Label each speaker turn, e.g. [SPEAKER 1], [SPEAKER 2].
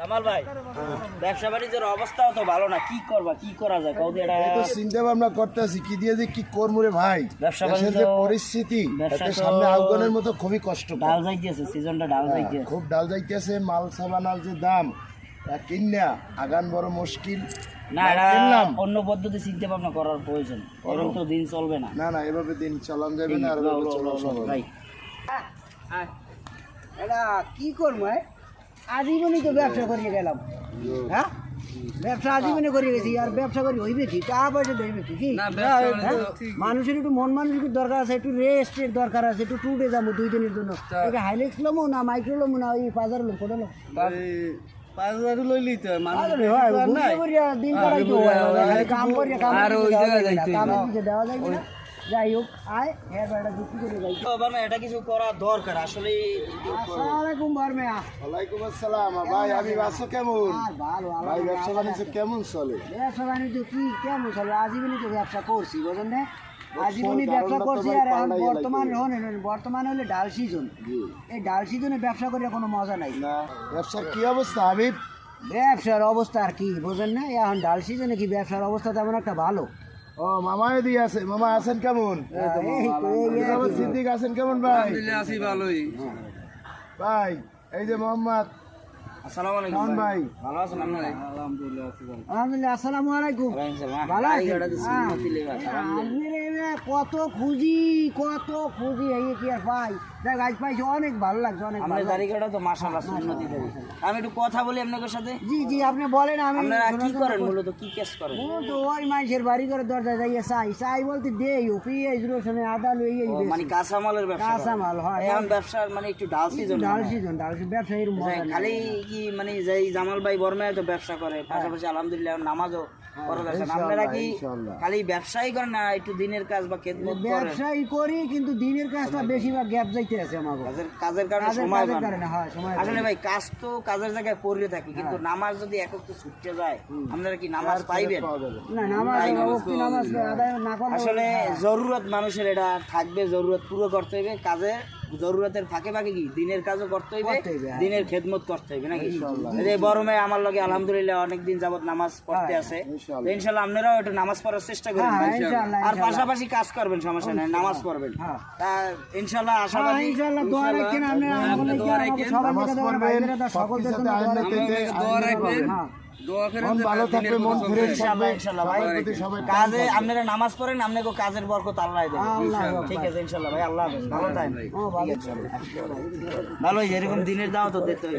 [SPEAKER 1] কামাল ভাই, ব্যবসা বাণিজ্যের অবস্থাও তো ভালো না, কি করবা, কি করা যায় কও এটা?
[SPEAKER 2] এই তো চিন্তা ভাবনা করতেছি কি দিয়ে যে কি করবো রে ভাই।
[SPEAKER 1] ব্যবসা
[SPEAKER 2] দেশের
[SPEAKER 1] বাণিজ্য
[SPEAKER 2] যে পরিস্থিতি
[SPEAKER 1] ব্যবসা
[SPEAKER 2] এতে
[SPEAKER 1] তো
[SPEAKER 2] সামনে আগুনের মতো খুবই কষ্ট।
[SPEAKER 1] ডাল যাইতেছে, সিজনটা ডাল যাইতেছে।
[SPEAKER 2] খুব ডাল যাইতেছে, মাল সাবানাল যে দাম তা কিনা আগান বড় মুশকিল।
[SPEAKER 1] না,
[SPEAKER 2] মাল
[SPEAKER 1] এটা
[SPEAKER 2] কিনলাম,
[SPEAKER 1] অন্য পদ্ধতি চিন্তা ভাবনা করার প্রয়োজন, এরকম তো দিন চলবে না।
[SPEAKER 2] না না এভাবে দিন চালান যাবে না, আর এভাবে চলা সম্ভব না।
[SPEAKER 1] ভাই
[SPEAKER 3] এটা কি করবো? আজীবনই তো ব্যবসা করিয়ে গেলাম, হ্যাঁ ব্যবসা আজীবনে করিয়ে গেছি, আর ব্যবসা করি হইবে কি, টাকা পয়সা দেবে কি? হ্যাঁ? মানুষের একটু মন মানসিক দরকার আছে, একটু রেস্টের দরকার আছে, একটু ট্যুরে যাবো 2 দিনের জন্য। হাইলেক্স লমো না মাইক্রো লমো না ওই 5000 লোক কোটা লোক দিন করাই তো কাম করিয়া কাম দেওয়া যায় না। যাই হোক আয় এর বেড়া যুক্তি করে যাই।
[SPEAKER 1] এটা কিছু করা দরকার আসলে।
[SPEAKER 3] আসসালামু আলাইকুম বরমিয়া।
[SPEAKER 2] ওয়ালাইকুম আসসালাম ভাই, আমি আছো কেমন
[SPEAKER 3] আর ভালো
[SPEAKER 2] ভাই? ব্যবসা বাণিজ্য কেমন চলে?
[SPEAKER 3] ব্যবসা বাণিজ্য কি কেমন চলে? আজীবনই তো ব্যবসা করছি, বুঝলেন না? আজীবনই ব্যবসা করছি। আর এখন বর্তমানে হলে ডাল সিজন, এই ডাল সিজনে ব্যবসা করে কোনো মজা নাই।
[SPEAKER 2] না ব্যবসার কি অবস্থা হাবিব?
[SPEAKER 3] ব্যবসার অবস্থা আর কি বুঝলেন না, এখন ডাল সিজনে কি ব্যবসার অবস্থা তেমন একটা ভালো।
[SPEAKER 2] ও মামাই দিয়ে আছে, মামা আছেন কেমন? সিদ্দিক আছেন কেমন ভাই?
[SPEAKER 4] আছি ভালোই
[SPEAKER 2] ভাই এই যে মোহাম্মদ
[SPEAKER 1] আসসালামু আলাইকুম
[SPEAKER 2] খান ভাই,
[SPEAKER 1] ভালো আছেন আপনারা?
[SPEAKER 3] আলহামদুলিল্লাহ। আসসালামু আলাইকুম। ভালো আছেন? কত খুঁজি এই কি আর পাই, দেখ আজ পাইছি, অনেক ভালো লাগছে, অনেক
[SPEAKER 1] আপনার
[SPEAKER 3] ভালো।
[SPEAKER 1] তারিখটা তো মাশাআল্লাহ সুন্নতি তারিখ। আমি একটু কথা বলি আপনাদের সাথে।
[SPEAKER 3] জি জি আপনি বলেন। আমি
[SPEAKER 1] আপনারা কি
[SPEAKER 3] শোনার
[SPEAKER 1] করেন
[SPEAKER 3] জন্য-
[SPEAKER 1] মূলত, কি কাজ করেন?
[SPEAKER 3] ও তো ওই মানুষের বাড়ি করে দরজা যাইয়া চাই বলতে দেই ও পিএইচ রোশনে আদা লই এই
[SPEAKER 1] ও, মানে কাঁচামালের ব্যবসা করেন।
[SPEAKER 3] কাঁচামাল, হয়।
[SPEAKER 1] এখন ব্যবসার মানে একটু ডাল সিজন।
[SPEAKER 3] ডাল সিজন ব্যবসা এরকম মজা নাই।
[SPEAKER 1] খালি কি মানে যেই জামাল ভাই বর্মায় তো ব্যবসা করে, পাশাপাশি আলহামদুলিল্লাহ নামাজও করা যাচ্ছে। আপনারা কি
[SPEAKER 2] ইনশাআল্লাহ।
[SPEAKER 1] খালি ব্যবসাই করেন না একটু দিনের কাজ বা খেদমত করেন?
[SPEAKER 3] ব্যবসায়ী করি কিন্তু দিনের কাজটা বেশিরভাগ গ্যাপ যাইতে আছে আমাকে।
[SPEAKER 1] কাজের কারণে সময় পান না।
[SPEAKER 3] কারণে হয় সময়
[SPEAKER 1] আসলে ভাই কাজ তো কাজের জায়গায় পড়ে থাকি, কিন্তু নামাজ যদি একক তো ছুটতে যায়, আপনারা কি নামাজ পাইবেন?
[SPEAKER 3] না নামাজ নামাজ আদায় না করলে
[SPEAKER 1] আসলে জরুরত মানুষের এটা থাকবে, জরুরত পুরো করতে হবে। কাজে জরুরতের ফাঁকে ফাঁকে কি দিনের কাজও করতে হইবে, দিনের খেদমত করতে হইবে নাকি? এই যে বড় মেয়ে আমার লগে আলহামদুলিল্লাহ অনেকদিন যাবত নামাজ পড়তে আছে, তো ইনশাআল্লাহ আপনারাও একটু নামাজ পড়ার চেষ্টা করবেন ভাই। আর পাশাপাশি কাজ করবেন, সমস্যা নাই, নামাজ পড়বেন। তা ইনশাআল্লাহ আশাবাদী।
[SPEAKER 3] ইনশাআল্লাহ দোয়া রাখেন আপনি, আমাদের সবাই
[SPEAKER 2] নামাজ
[SPEAKER 3] মিলে
[SPEAKER 2] পড়বেন,
[SPEAKER 3] ভাইরা সকলকে
[SPEAKER 2] সবকিছুতে আইনের থেকে
[SPEAKER 4] দোয়া রাখবেন।
[SPEAKER 3] হ্যাঁ
[SPEAKER 4] দোয়া করেন
[SPEAKER 2] মন
[SPEAKER 4] যে
[SPEAKER 2] ভালো থাকবে, মন ফ্রেশ থাকবে,
[SPEAKER 1] ইনশাআল্লাহ ভাই।
[SPEAKER 2] সবার প্রতি সবাই
[SPEAKER 1] কাজে আপনারা নামাজ পড়েন, আপনাকে কাজের বরকত আল্লাহ দেবে। ঠিক আছে ইনশাআল্লাহ ভাই, আল্লাহ হাফেজ, ভালো থাকেন।
[SPEAKER 3] ও ভালো।
[SPEAKER 1] ভালো, এরকম দিনের দাও তো দিতে হবে।